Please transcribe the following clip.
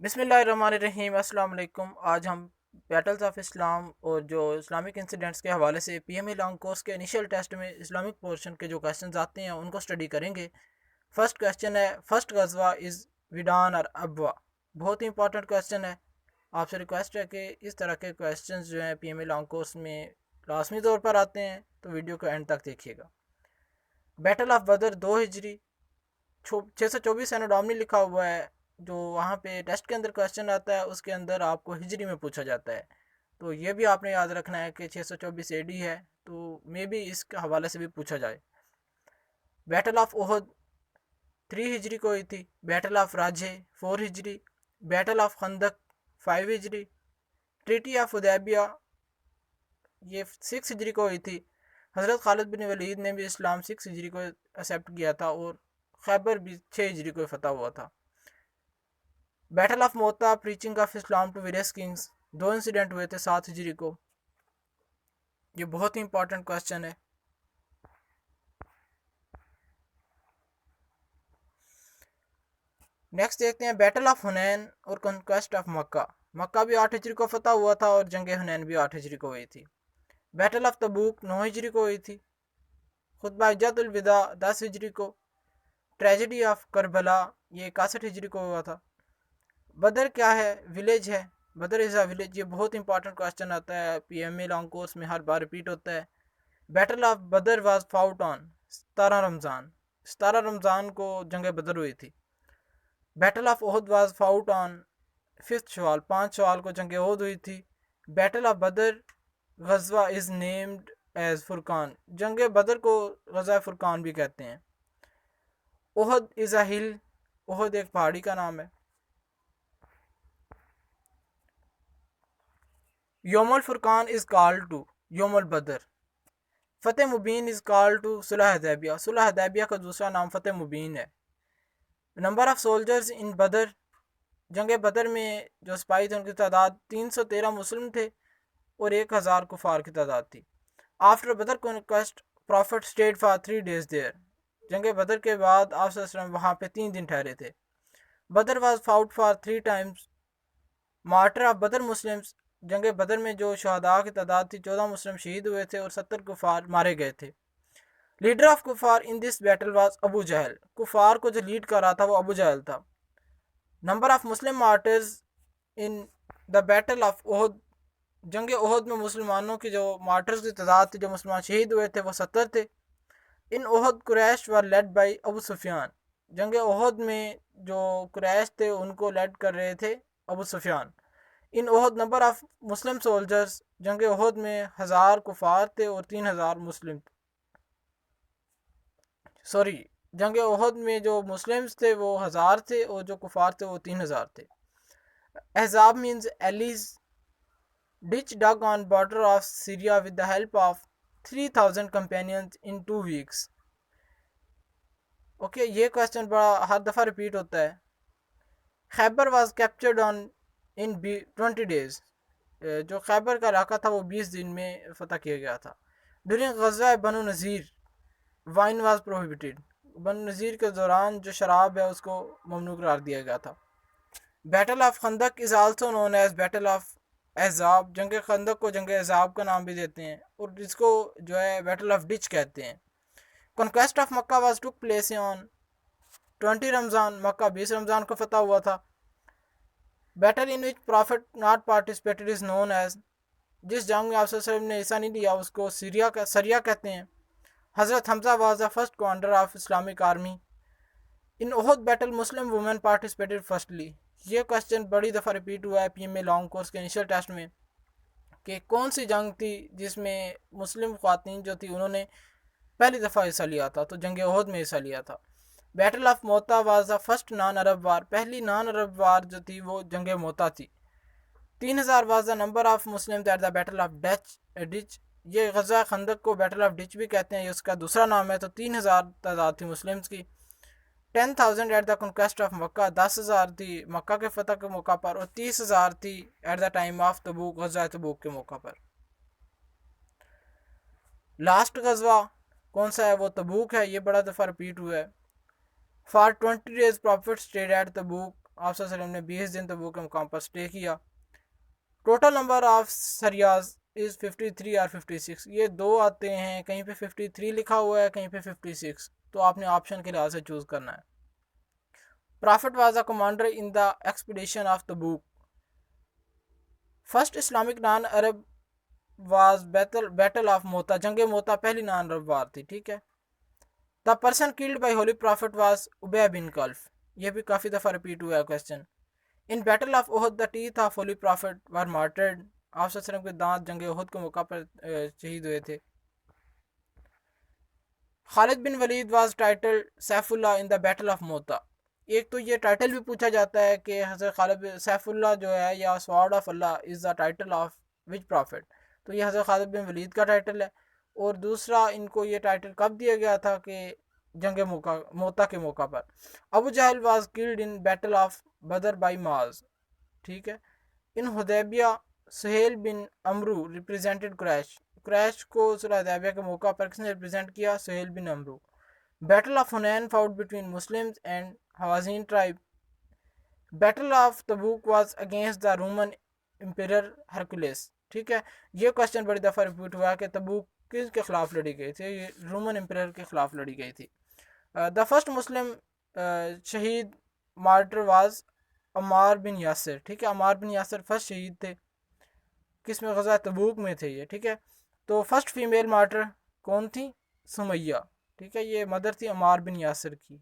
بسم اللہ الرحمن الرحیم۔ السلام علیکم۔ آج ہم بیٹلز آف اسلام اور جو اسلامک انسیڈنٹس کے حوالے سے P M E long course کے انیشیل ٹیسٹ میں اسلامک پورشن کے جو کویسچنز آتے ہیں ان کو اسٹڈی کریں گے۔ فرسٹ کویسچن ہے، فرسٹ غزوہ از ویڈان اور ابوا۔ بہت ہی امپورٹنٹ کویسچن ہے۔ آپ سے ریکویسٹ ہے کہ اس طرح کے کویسچنز جو ہیں P M E long course میں لازمی طور پر آتے ہیں تو ویڈیو کو اینڈ تک دیکھیے گا۔ بیٹل آف بدر 2 ہجری 624 اینوڈامنی لکھا ہوا ہے، جو وہاں پہ ٹیسٹ کے اندر کویسچن آتا ہے اس کے اندر آپ کو ہجری میں پوچھا جاتا ہے، تو یہ بھی آپ نے یاد رکھنا ہے کہ 624 AD ہے، تو مے بھی اس کے حوالے سے بھی پوچھا جائے۔ بیٹل آف احد 3 ہجری کو ہوئی تھی، بیٹل آف راجے 4 ہجری، بیٹل آف خندق 5 ہجری، ٹریٹی آف حدیبیہ یہ 6 ہجری کو ہوئی تھی۔ حضرت خالد بن ولید نے بھی اسلام 6 ہجری کو ایکسیپٹ کیا تھا، اور خیبر بھی 6 ہجری کو فتح ہوا تھا۔ Battle of Mutah, preaching of Islam to various kings 2 incident ہوئے تھے 7 ہجری کو۔ یہ بہت ہی امپورٹنٹ کویسچن ہے۔ نیکسٹ دیکھتے ہیں بیٹل آف حنین اور کنکویسٹ آف مکہ۔ مکہ بھی 8 ہجری کو فتح ہوا تھا اور جنگ حنین بھی 8 ہجری کو ہوئی تھی۔ بیٹل آف تبوک 9 ہجری کو ہوئی تھی۔ خطبہ حجۃ الوداع 10 ہجری کو۔ ٹریجڈی آف کربلا یہ 61 ہجری کو ہوا تھا۔ بدر کیا ہے؟ ولیج ہے۔ Badr is a village. یہ بہت امپورٹنٹ کویسچن آتا ہے P M A long course میں، ہر بار ریپیٹ ہوتا ہے۔ Battle of Badr was fought on 17 Ramzan. 17 رمضان کو جنگ بدر ہوئی تھی۔ Battle of Uhud was fought on 5 Shawwal. 5 شوال کو جنگ احد ہوئی تھی۔ بیٹل آف بدر غزوہ از نیمڈ ایز فرقان۔ جنگ بدر کو غزوہ فرقان بھی کہتے ہیں۔ احد از اے ہل۔ احد ایک پہاڑی کا نام ہے۔ یوم الفرقان از کالڈ ٹو یوم البدر۔ فتح مبین از کالڈ ٹو صلح حدیبیہ۔ صلح حدیبیہ کا دوسرا نام فتح مبین ہے۔ نمبر آف سولجرز ان بدر۔ جنگ بدر میں جو سپاہی تھے ان کی تعداد 313 مسلم تھے اور 1000 کفار کی تعداد تھی۔ After Badr conquest prophet stayed for 3 days there. جنگ بدر کے بعد آپ صلی اللہ علیہ وسلم وہاں پہ 3 دن ٹھہرے تھے۔ Badr was fought for 3 times۔ Martyr of Badr Muslims. جنگ بدر میں جو شہداء کی تعداد تھی 14 مسلم شہید ہوئے تھے اور 70 کفار مارے گئے تھے۔ لیڈر آف کفار ان دس بیٹل واز ابو جہل۔ کفار کو جو لیڈ کر رہا تھا وہ ابو جہل تھا۔ Number of Muslim martyrs in the battle of Uhud. جنگ احد میں مسلمانوں کی جو مارٹرز کی تعداد تھی، جو مسلمان شہید ہوئے تھے، وہ 70 تھے۔ ان احد قریش ور لیڈ بائی ابو سفیان۔ جنگ احد میں جو قریش تھے ان کو لیڈ کر رہے تھے ابو سفیان۔ ان احد نمبر آف مسلم سولجرز۔ جنگ احد میں 1000 کفار تھے اور 3000 مسلم جنگ احد میں جو مسلمز تھے وہ 1000 تھے اور جو کفار تھے وہ 3000 تھے۔ Ahzab means allies ditch dug on border of Syria with the help of 3000 companions in 2 weeks۔ Okay, یہ کویسچن بڑا ہر دفعہ ریپیٹ ہوتا ہے۔ Khaybar was captured on in 20 days۔ جو خیبر کا علاقہ تھا وہ 20 دن میں فتح کیا گیا تھا۔ ڈیورنگ غزوہ بنو نذیر وائن واز پروہیبٹڈ۔ بنو نذیر کے دوران جو شراب ہے اس کو ممنوع قرار دیا گیا تھا۔ Battle of Khandaq is also known as battle of Ahzab. جنگ خندق کو جنگ احزاب کا نام بھی دیتے ہیں اور جس کو جو ہے بیٹل آف ڈچ کہتے ہیں۔ Conquest of Makkah was took place on 20 Ramzan. Makkah 20 رمضان کو فتح ہوا تھا۔ Battle in which prophet not participated is known as. جس جنگ میں آپ صلی اللہ علیہ وسلم نے حصہ نہیں لیا اس کو سریا کہتے ہیں۔ حضرت Hamza was the first commander of Islamic army. In Uhud battle Muslim women participated firstly. یہ کویسچن بڑی دفعہ ریپیٹ ہوا ہے P M A long course کے انیشیل ٹیسٹ میں کہ کون سی جنگ تھی جس میں مسلم خواتین جو تھی انہوں نے پہلی دفعہ حصہ لیا تھا، تو جنگ احد میں حصہ لیا تھا۔ Battle of Mutah was the first non Arab war. پہلی نان عرب وار جو تھی وہ جنگ موتا تھی۔ 3000 was the number of Muslim at the battle of ditch. یہ غزوہ خندق کو بیٹل آف ڈچ بھی کہتے ہیں، یہ اس کا دوسرا نام ہے۔ تو 3000 تعداد تھی مسلمز کی۔ 10,000 ایٹ دا کنکویسٹ آف مکہ۔ 10,000 تھی مکہ کے فتح کے موقع پر، اور 30,000 تھی ایٹ دا ٹائم آف تبوک، غزوہ تبوک کے موقع پر۔ لاسٹ غزوہ کون سا ہے؟ وہ تبوک ہے۔ یہ بڑا دفعہ ریپیٹ ہوا ہے۔ For 20 days prophet stayed at Tabuk آپ صلی اللہ علیہ وسلم نے 20 دن تبوک کے مقام پر سٹے کیا. ٹوٹل نمبر آف سریاز از 53 اور 56. یہ دو آتے ہیں, کہیں پہ 53 لکھا ہوا ہے, کہیں پہ 56, تو آپ نے آپشن کے لحاظ سے چوز کرنا ہے. Prophet was a commander in the expedition of Tabuk. First Islamic non-Arab was Battle of Mota. جنگ موتا پہلی نان عرب وار تھی, ٹھیک ہے. The person killed by Holy Prophet was Ubay bin Khalaf. یہ بھی کافی دفعہ ریپیٹ ہوا ہے question. In Battle of Uhud the teeth of Holy Prophet were martyred. آپ صلی اللہ علیہ وسلم کے دانت جنگ احد کے موقع پر شہید ہوئے تھے. Khalid bin Walid was titled Saif Allah in the Battle of Mota. ایک تو یہ ٹائٹل بھی پوچھا جاتا ہے کہ حضرت خالد سیف اللہ جو ہے یا sword of Allah is the title of which prophet, تو یہ حضرت خالد بن ولید کا ٹائٹل ہے. اور دوسرا ان کو یہ ٹائٹل کب دیا گیا تھا کہ جنگ موتا کے موقع پر. Abu Jahl was killed in battle of Badr by Muaz, ٹھیک ہے. ان حدیبیہ سہیل بن امرو ریپرزینٹڈ قریش کو صلح حدیبیہ کے موقع پر کس نے ریپرزینٹ کیا؟ Suhail bin Amr. Battle of Hunain fought between Muslims and Hawazin tribe. Battle of Tabuk was against the Roman emperor Hercules, ٹھیک ہے. یہ کوشچن بڑی دفعہ ریپیٹ ہوا کہ تبوک کس کے خلاف لڑی گئی تھی؟ یہ رومن امپیرر کے خلاف لڑی گئی تھی. دا فرسٹ مسلم شہید مارٹر واز عمار بن یاسر, ٹھیک ہے. عمار بن یاسر فرسٹ شہید تھے, کس میں؟ غزوہ تبوک میں تھے یہ, ٹھیک ہے. تو فرسٹ فیمیل مارٹر کون تھی؟ سمیہ, ٹھیک ہے. یہ مدر تھی عمار بن یاسر کی.